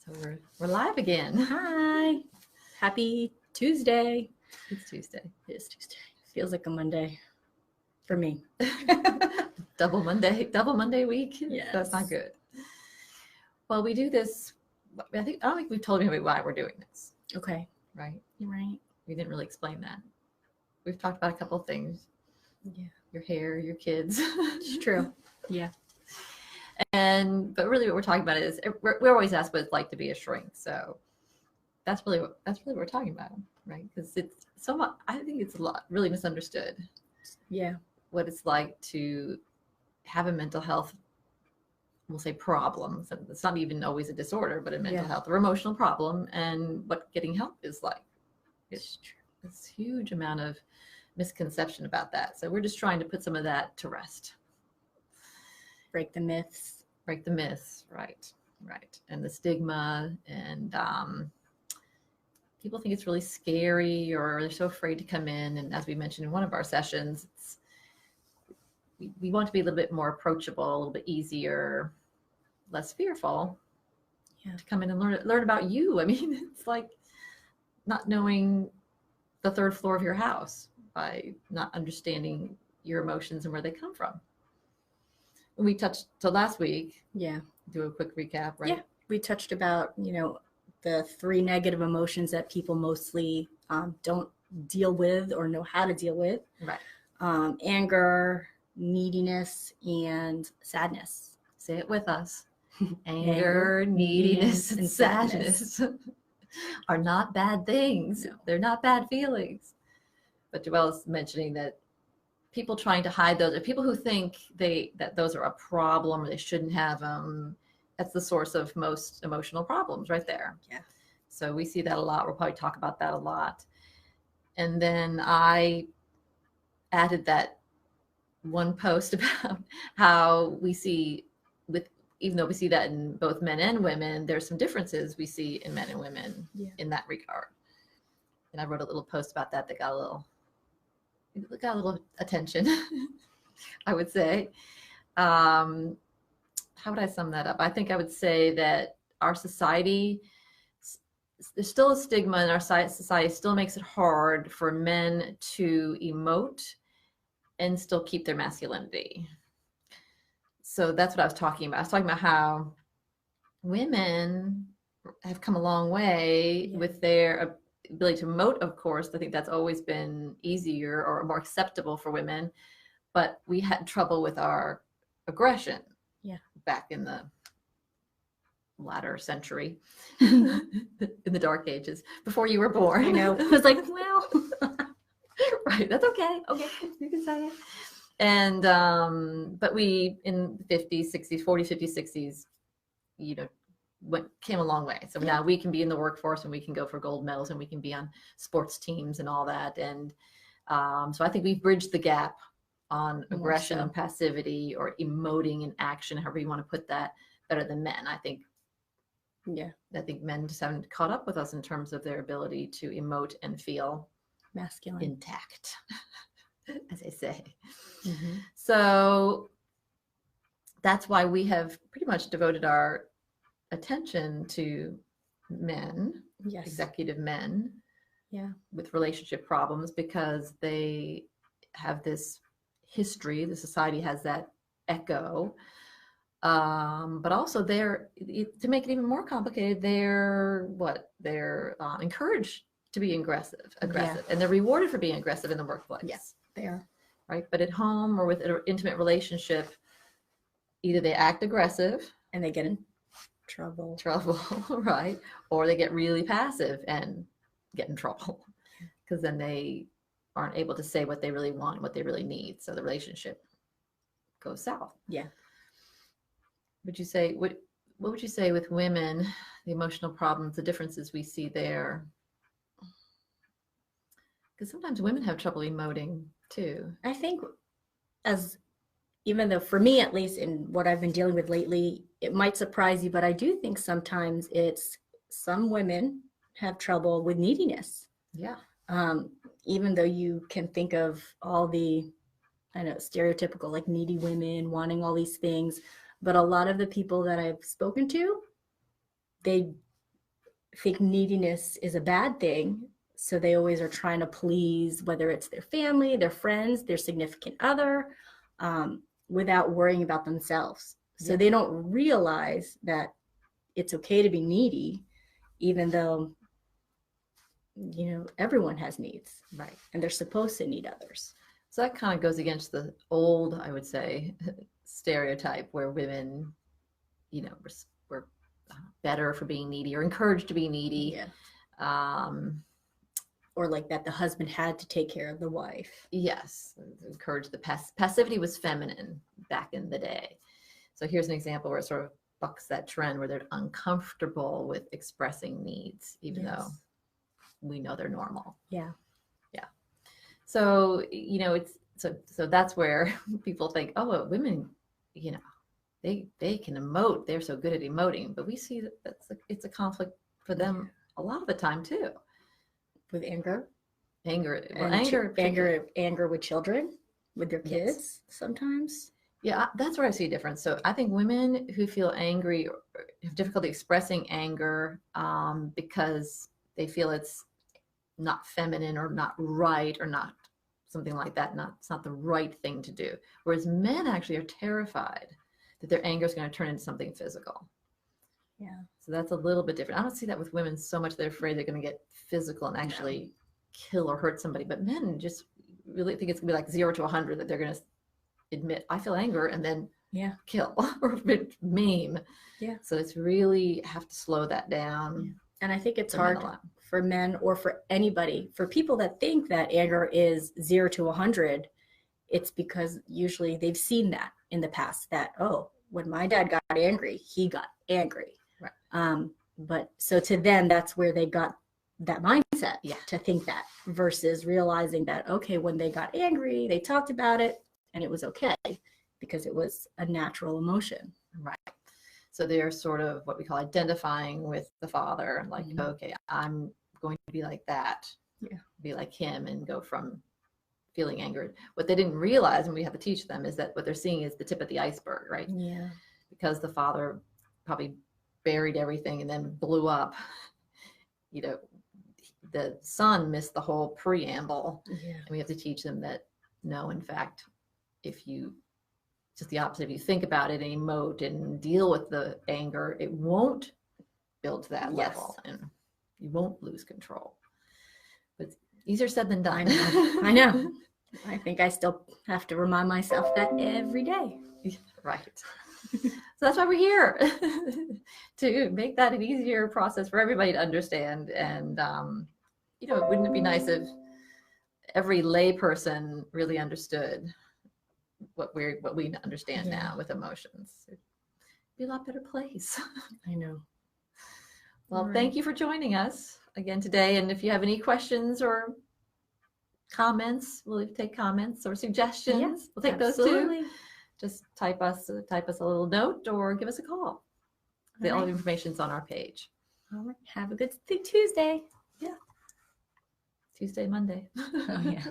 So we're live again. Hi. Happy Tuesday. It's Tuesday. It is Tuesday. Feels like a Monday for me. Double Monday week. Yes. That's not good. Well, we do this. I don't think we've told anybody why we're doing this. Okay. Right? You're right. We didn't really explain that. We've talked about a couple of things. Yeah. Your hair, your kids. It's true. Yeah. But really what we're talking about is we're always asked what it's like to be a shrink. So that's really what we're talking about, right? Because it's somewhat, I think it's a lot really misunderstood. Yeah. What it's like to have a mental health, we'll say problems. And it's not even always a disorder, but a mental health or emotional problem, and what getting help is like. It's this huge amount of misconception about that. So we're just trying to put some of that to rest. Break the myths. Right. And the stigma, and people think it's really scary, or they're so afraid to come in. And as we mentioned in one of our sessions, we want to be a little bit more approachable, a little bit easier, less fearful, to come in and learn about you. I mean, it's like not knowing the third floor of your house by not understanding your emotions and where they come from. And we touched to last week. Yeah. Do a quick recap, right? Yeah. We touched about, the 3 negative emotions that people mostly don't deal with or know how to deal with. Right. Anger, neediness, and sadness. Say it with us. Anger, neediness, and sadness are not bad things. No. They're not bad feelings. But Joelle's mentioning that people trying to hide those, or people who think that those are a problem or they shouldn't have them, that's the source of most emotional problems right there. Yeah. So we see that a lot. We'll probably talk about that a lot. And then I added that one post about how we see, even though we see that in both men and women, there's some differences we see in men and women in that regard. And I wrote a little post about that got a little attention, I would say. How would I sum that up? I think I would say that our society, there's still a stigma in our society, still makes it hard for men to emote and still keep their masculinity. So that's what I was talking about. I was talking about how women have come a long way with their ability to emote, of course. I think that's always been easier or more acceptable for women, but we had trouble with our aggression back in the latter century, in the dark ages, before you were born. I know. I was like, well, right, that's okay, you can say it. And but we in the 50s, 60s, 40s, 50s, 60s, came a long way. So now we can be in the workforce, and we can go for gold medals, and we can be on sports teams and all that. And so I think we've bridged the gap on aggression and passivity, or emoting in action, however you want to put that, better than men. I think men just haven't caught up with us in terms of their ability to emote and feel masculine, intact, as I say. Mm-hmm. So that's why we have pretty much devoted our attention to men, executive men, with relationship problems, because they have this history. The society has that echo, but also to make it even more complicated, they're encouraged to be aggressive, and they're rewarded for being aggressive in the workplace. Yes, they are. Right, but at home or with an intimate relationship, either they act aggressive and they get in trouble, right, or they get really passive and get in trouble, because then they aren't able to say what they really want, what they really need. So the relationship goes south. Yeah. Would you say, what would you say with women, the emotional problems, the differences we see there? Because sometimes women have trouble emoting too. I think, even though for me, at least in what I've been dealing with lately, it might surprise you, but I do think sometimes some women have trouble with neediness. Yeah. Even though you can think of all the, stereotypical, like, needy women wanting all these things, but a lot of the people that I've spoken to, they think neediness is a bad thing. So they always are trying to please, whether it's their family, their friends, their significant other, without worrying about themselves. So they don't realize that it's okay to be needy, even though, everyone has needs. Right. And they're supposed to need others. So that kind of goes against the old, I would say, stereotype where women, were better for being needy or encouraged to be needy. Yeah. Or like that the husband had to take care of the wife. Yes. Encourage the passivity was feminine back in the day. So here's an example where it sort of bucks that trend where they're uncomfortable with expressing needs, even though we know they're normal. Yeah. Yeah. So, it's so that's where people think, oh, women, they can emote. They're so good at emoting, but we see that it's a conflict for them a lot of the time too. With anger. Anger with children, with their kids sometimes. Yeah, that's where I see a difference. So I think women who feel angry or have difficulty expressing anger because they feel it's not feminine or not right or not something like that. It's not the right thing to do. Whereas men actually are terrified that their anger is going to turn into something physical. Yeah. So that's a little bit different. I don't see that with women so much. They're afraid they're going to get physical and actually kill or hurt somebody. But men just really think it's going to be like 0 to 100 that they're going to admit, I feel anger, and then kill or maim. Yeah. So it's really have to slow that down. Yeah. And I think it's hard for men or for anybody, for people that think that anger is 0 to 100. It's because usually they've seen that in the past that, oh, when my dad got angry, he got angry. Right. But so to them, that's where they got that mindset to think that, versus realizing that, okay, when they got angry, they talked about it and it was okay because it was a natural emotion. Right. So they're sort of what we call identifying with the father, like, okay, I'm going to be like that, be like him, and go from feeling angered. What they didn't realize, and we have to teach them, is that what they're seeing is the tip of the iceberg, right? Yeah. Because the father probably buried everything and then blew up. The son missed the whole preamble. Yeah. And we have to teach them that, no, in fact, just the opposite. If you think about it and emote and deal with the anger, it won't build to that level and you won't lose control. But it's easier said than done. I know. I think I still have to remind myself that every day. Right. So that's why we're here, to make that an easier process for everybody to understand. And, wouldn't it be nice if every lay person really understood what we understand now with emotions? It'd be a lot better place. I know. Well, thank you for joining us again today. And if you have any questions or comments, we'll take comments or suggestions. We'll take those too. Just type us a little note or give us a call. All the information's on our page. All right. Have a good Tuesday. Yeah. Tuesday, Monday. Oh, yeah.